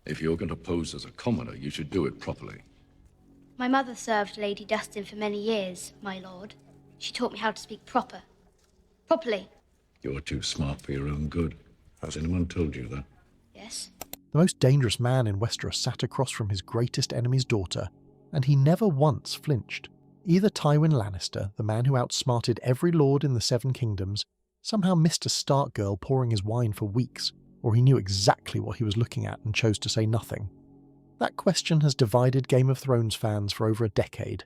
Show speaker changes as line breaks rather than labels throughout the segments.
If you're going to pose as a commoner, you should do it properly.
My mother served Lady Dustin for many years, my lord. She taught me how to speak properly.
You're too smart for your own good. Has anyone told you that?
Yes.
The most dangerous man in Westeros sat across from his greatest enemy's daughter, and he never once flinched. Either Tywin Lannister, the man who outsmarted every lord in the Seven Kingdoms, somehow missed a Stark girl pouring his wine for weeks, or he knew exactly what he was looking at and chose to say nothing. That question has divided Game of Thrones fans for over a decade,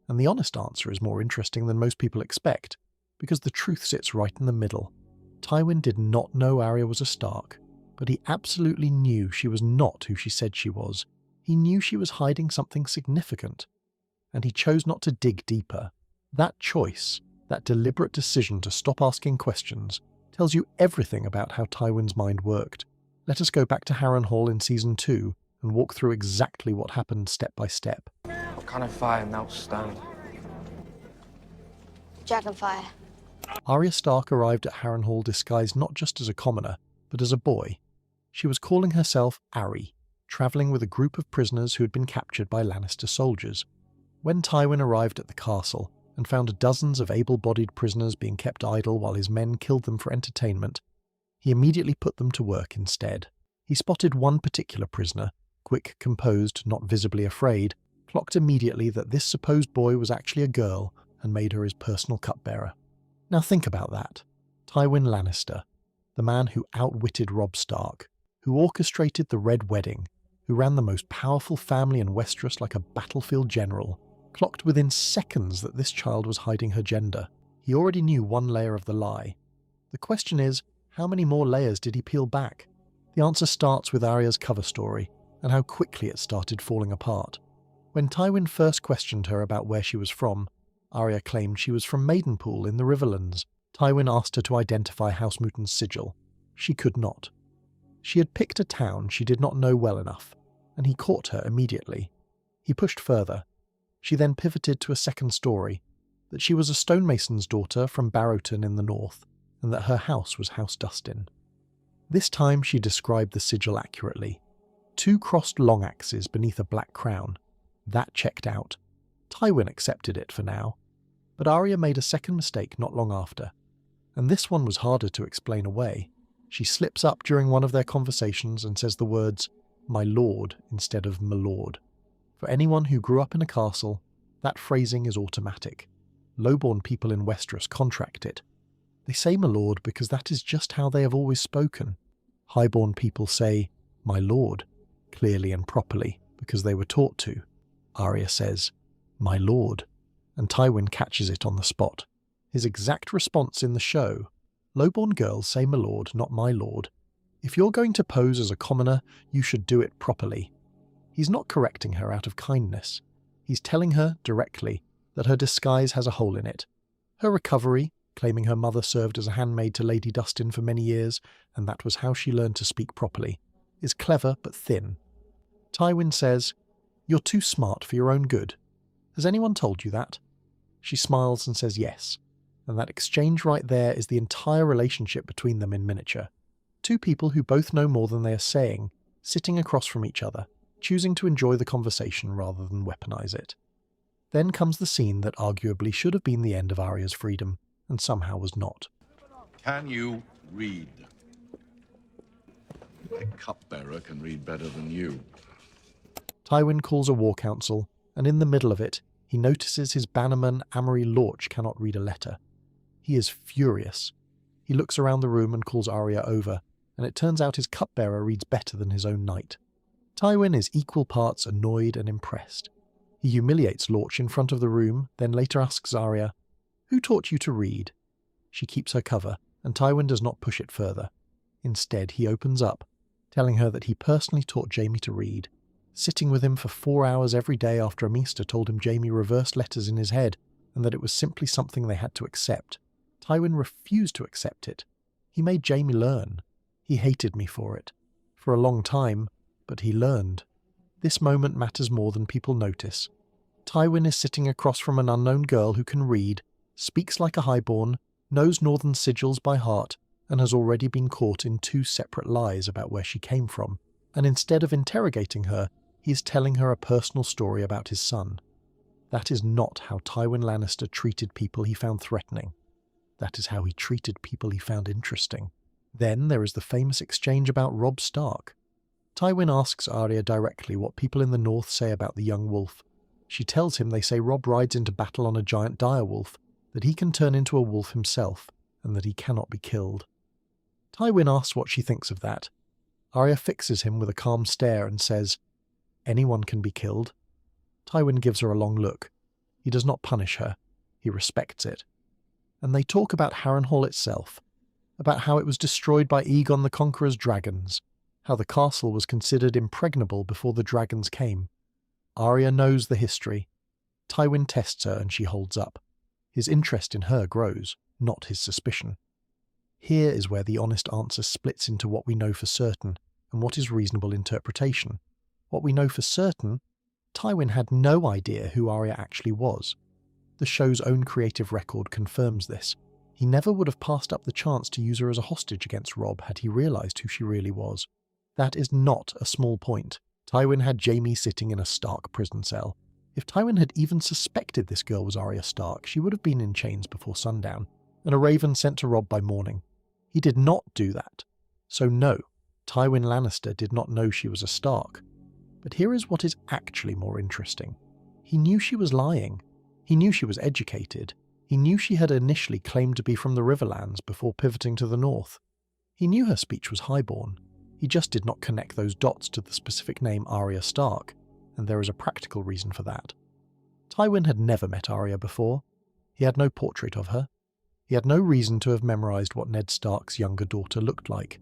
and the honest answer is more interesting than most people expect, because the truth sits right in the middle. Tywin did not know Arya was a Stark, but he absolutely knew she was not who she said she was. He knew she was hiding something significant, and he chose not to dig deeper. That choice, that deliberate decision to stop asking questions, tells you everything about how Tywin's mind worked. Let us go back to Harrenhal in Season 2 and walk through exactly what happened step by step.
What kind of fire melts stone?
Dragonfire.
Arya Stark arrived at Harrenhal disguised not just as a commoner, but as a boy. She was calling herself Arya, travelling with a group of prisoners who had been captured by Lannister soldiers. When Tywin arrived at the castle and found dozens of able-bodied prisoners being kept idle while his men killed them for entertainment, he immediately put them to work instead. He spotted one particular prisoner, quick, composed, not visibly afraid, clocked immediately that this supposed boy was actually a girl and made her his personal cupbearer. Now think about that. Tywin Lannister, the man who outwitted Robb Stark, who orchestrated the Red Wedding, who ran the most powerful family in Westeros like a battlefield general, clocked within seconds that this child was hiding her gender. He already knew one layer of the lie. The question is, how many more layers did he peel back? The answer starts with Arya's cover story, and how quickly it started falling apart. When Tywin first questioned her about where she was from, Arya claimed she was from Maidenpool in the Riverlands. Tywin asked her to identify House Mooten's sigil. She could not. She had picked a town she did not know well enough, and he caught her immediately. He pushed further. She then pivoted to a second story, that she was a stonemason's daughter from Barrowton in the north, and that her house was House Dustin. This time she described the sigil accurately. 2 crossed long axes beneath a black crown. That checked out. Tywin accepted it for now. But Arya made a second mistake not long after, and this one was harder to explain away. She slips up during one of their conversations and says the words, "my lord," instead of "my lord." For anyone who grew up in a castle, that phrasing is automatic. Low-born people in Westeros contract it. They say "my lord" because that is just how they have always spoken. High-born people say "my lord," clearly and properly, because they were taught to. Arya says, "my lord," and Tywin catches it on the spot. His exact response in the show: low-born girls say "my lord," not "my lord." If you're going to pose as a commoner, you should do it properly. He's not correcting her out of kindness. He's telling her, directly, that her disguise has a hole in it. Her recovery, claiming her mother served as a handmaid to Lady Dustin for many years, and that was how she learned to speak properly, is clever but thin. Tywin says, "You're too smart for your own good. Has anyone told you that?" She smiles and says yes, and that exchange right there is the entire relationship between them in miniature. 2 people who both know more than they are saying, sitting across from each other, choosing to enjoy the conversation rather than weaponize it. Then comes the scene that arguably should have been the end of Arya's freedom, and somehow was not.
Can you read? A cupbearer can read better than you.
Tywin calls a war council, and in the middle of it, he notices his bannerman Amory Lorch cannot read a letter. He is furious. He looks around the room and calls Arya over, and it turns out his cupbearer reads better than his own knight. Tywin is equal parts annoyed and impressed. He humiliates Lorch in front of the room, then later asks Arya, "Who taught you to read?" She keeps her cover, and Tywin does not push it further. Instead, he opens up, telling her that he personally taught Jaime to read, sitting with him for 4 hours every day after a Maester told him Jaime reversed letters in his head, and that it was simply something they had to accept. Tywin refused to accept it. He made Jaime learn. He hated me for it. For a long time, but he learned. This moment matters more than people notice. Tywin is sitting across from an unknown girl who can read, speaks like a highborn, knows northern sigils by heart, and has already been caught in 2 separate lies about where she came from. and instead of interrogating her, he is telling her a personal story about his son. That is not how Tywin Lannister treated people he found threatening. That is how he treated people he found interesting. Then there is the famous exchange about Robb Stark. Tywin asks Arya directly what people in the north say about the young wolf. She tells him they say Robb rides into battle on a giant direwolf, that he can turn into a wolf himself, and that he cannot be killed. Tywin asks what she thinks of that. Arya fixes him with a calm stare and says, "Anyone can be killed." Tywin gives her a long look. He does not punish her. He respects it. And they talk about Harrenhal itself, about how it was destroyed by Aegon the Conqueror's dragons, how the castle was considered impregnable before the dragons came. Arya knows the history. Tywin tests her and she holds up. His interest in her grows, not his suspicion. Here is where the honest answer splits into what we know for certain and what is reasonable interpretation. What we know for certain, Tywin had no idea who Arya actually was. The show's own creative record confirms this. He never would have passed up the chance to use her as a hostage against Robb had he realised who she really was. That is not a small point. Tywin had Jaime sitting in a Stark prison cell. If Tywin had even suspected this girl was Arya Stark, she would have been in chains before sundown, and a raven sent to Robb by morning. He did not do that. So no, Tywin Lannister did not know she was a Stark. But here is what is actually more interesting. He knew she was lying. He knew she was educated. He knew she had initially claimed to be from the Riverlands before pivoting to the north. He knew her speech was highborn. He just did not connect those dots to the specific name Arya Stark, and there is a practical reason for that. Tywin had never met Arya before. He had no portrait of her. He had no reason to have memorised what Ned Stark's younger daughter looked like.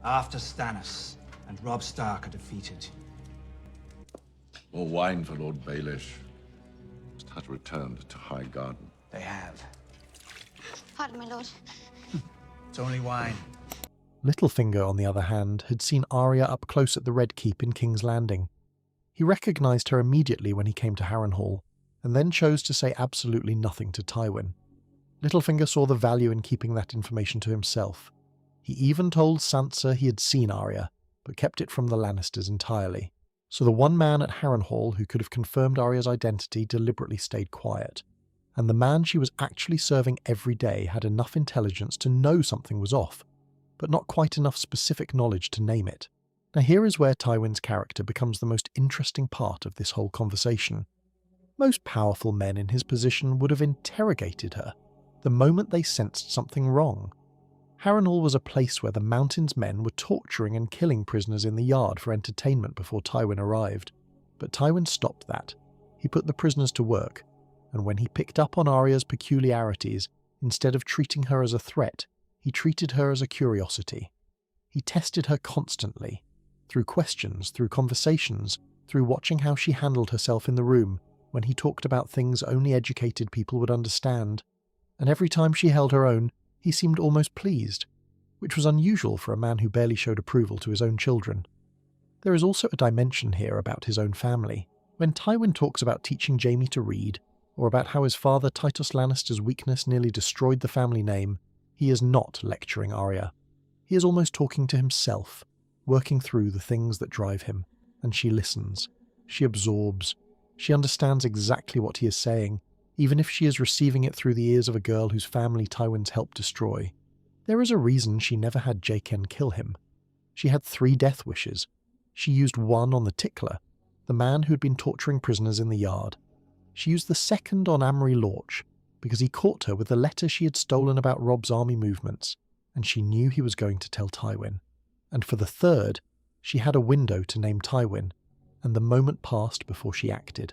After Stannis and Robb Stark are defeated,
More wine for Lord Baelish. Must have returned to High Garden.
they have.
Pardon, my lord.
It's only wine.
Littlefinger, on the other hand, had seen Arya up close at the Red Keep in King's Landing. He recognised her immediately when he came to Harrenhal, and then chose to say absolutely nothing to Tywin. Littlefinger saw the value in keeping that information to himself. He even told Sansa he had seen Arya, but kept it from the Lannisters entirely. So the one man at Harrenhal who could have confirmed Arya's identity deliberately stayed quiet. And the man she was actually serving every day had enough intelligence to know something was off, but not quite enough specific knowledge to name it. Now here is where Tywin's character becomes the most interesting part of this whole conversation. Most powerful men in his position would have interrogated her the moment they sensed something wrong. Harrenhal was a place where the Mountain's men were torturing and killing prisoners in the yard for entertainment before Tywin arrived. But Tywin stopped that. He put the prisoners to work, and when he picked up on Arya's peculiarities, instead of treating her as a threat, he treated her as a curiosity. He tested her constantly, through questions, through conversations, through watching how she handled herself in the room when he talked about things only educated people would understand. And every time she held her own, he seemed almost pleased, which was unusual for a man who barely showed approval to his own children. There is also a dimension here about his own family. When Tywin talks about teaching Jaime to read, or about how his father Tytos Lannister's weakness nearly destroyed the family name, he is not lecturing Arya. He is almost talking to himself, working through the things that drive him, and she listens. She absorbs. She understands exactly what he is saying, even if she is receiving it through the ears of a girl whose family Tywin's helped destroy. There is a reason she never had Jaqen kill him. She had 3 death wishes. She used one on the Tickler, the man who had been torturing prisoners in the yard. She used the second on Amory Lorch, because he caught her with the letter she had stolen about Robb's army movements, and she knew he was going to tell Tywin. And for the third, she had a window to name Tywin, and the moment passed before she acted.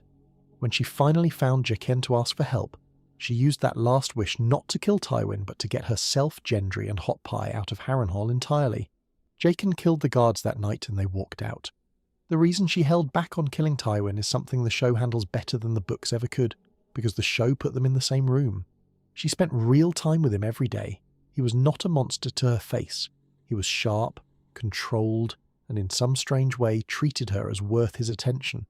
When she finally found Jaqen to ask for help, she used that last wish not to kill Tywin but to get herself, Gendry and Hot Pie out of Harrenhal entirely. Jaqen killed the guards that night and they walked out. The reason she held back on killing Tywin is something the show handles better than the books ever could, because the show put them in the same room. She spent real time with him every day. He was not a monster to her face. He was sharp, controlled, and in some strange way treated her as worth his attention.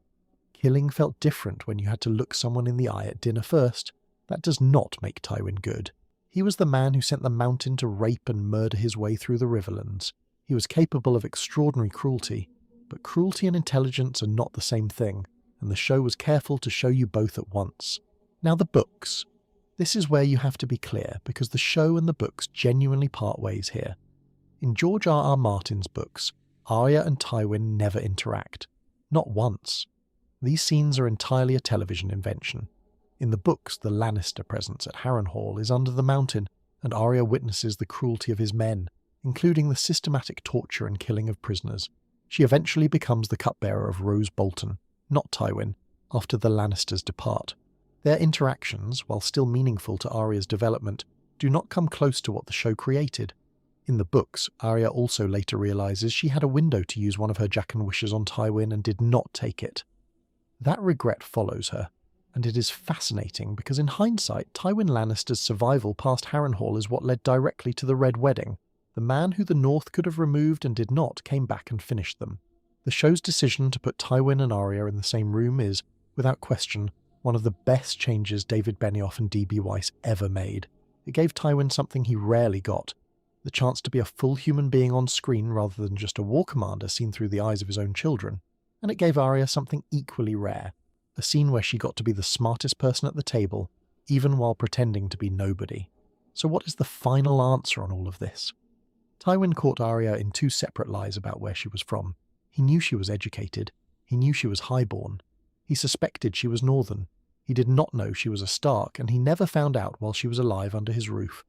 Killing felt different when you had to look someone in the eye at dinner first. That does not make Tywin good. He was the man who sent the Mountain to rape and murder his way through the Riverlands. He was capable of extraordinary cruelty, but cruelty and intelligence are not the same thing, and the show was careful to show you both at once. Now the books. This is where you have to be clear, because the show and the books genuinely part ways here. In George R.R. Martin's books, Arya and Tywin never interact. Not once. These scenes are entirely a television invention. In the books, the Lannister presence at Harrenhal is under the mountain, and Arya witnesses the cruelty of his men, including the systematic torture and killing of prisoners. She eventually becomes the cupbearer of Rose Bolton, not Tywin, after the Lannisters depart. Their interactions, while still meaningful to Arya's development, do not come close to what the show created. In the books, Arya also later realises she had a window to use one of her Jaqen wishes on Tywin and did not take it. That regret follows her, and it is fascinating because in hindsight, Tywin Lannister's survival past Harrenhal is what led directly to the Red Wedding. The man who the North could have removed and did not came back and finished them. The show's decision to put Tywin and Arya in the same room is, without question, one of the best changes David Benioff and D.B. Weiss ever made. It gave Tywin something he rarely got, the chance to be a full human being on screen rather than just a war commander seen through the eyes of his own children. And it gave Arya something equally rare, a scene where she got to be the smartest person at the table, even while pretending to be nobody. So what is the final answer on all of this? Tywin caught Arya in two separate lies about where she was from. He knew she was educated. He knew she was highborn. He suspected she was northern. He did not know she was a Stark, and he never found out while she was alive under his roof.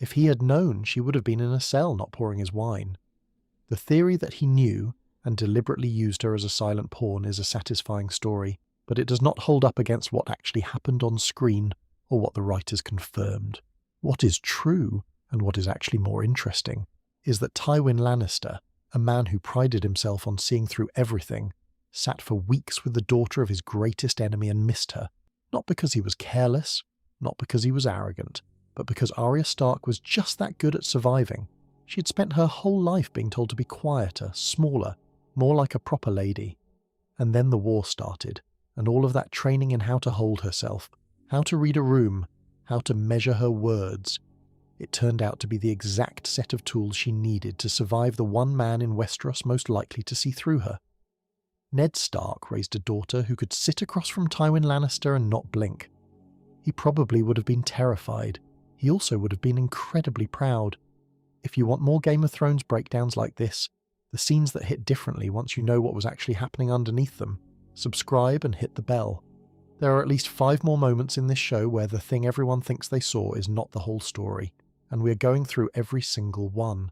If he had known, she would have been in a cell not pouring his wine. The theory that he knew and deliberately used her as a silent pawn is a satisfying story, but it does not hold up against what actually happened on screen or what the writers confirmed. What is true, and what is actually more interesting, is that Tywin Lannister, a man who prided himself on seeing through everything, sat for weeks with the daughter of his greatest enemy and missed her, not because he was careless, not because he was arrogant, but because Arya Stark was just that good at surviving. She had spent her whole life being told to be quieter, smaller, more like a proper lady. And then the war started, and all of that training in how to hold herself, how to read a room, how to measure her words. It turned out to be the exact set of tools she needed to survive the one man in Westeros most likely to see through her. Ned Stark raised a daughter who could sit across from Tywin Lannister and not blink. He probably would have been terrified. He also would have been incredibly proud. If you want more Game of Thrones breakdowns like this, the scenes that hit differently once you know what was actually happening underneath them, subscribe and hit the bell. There are at least 5 more moments in this show where the thing everyone thinks they saw is not the whole story, and we are going through every single one.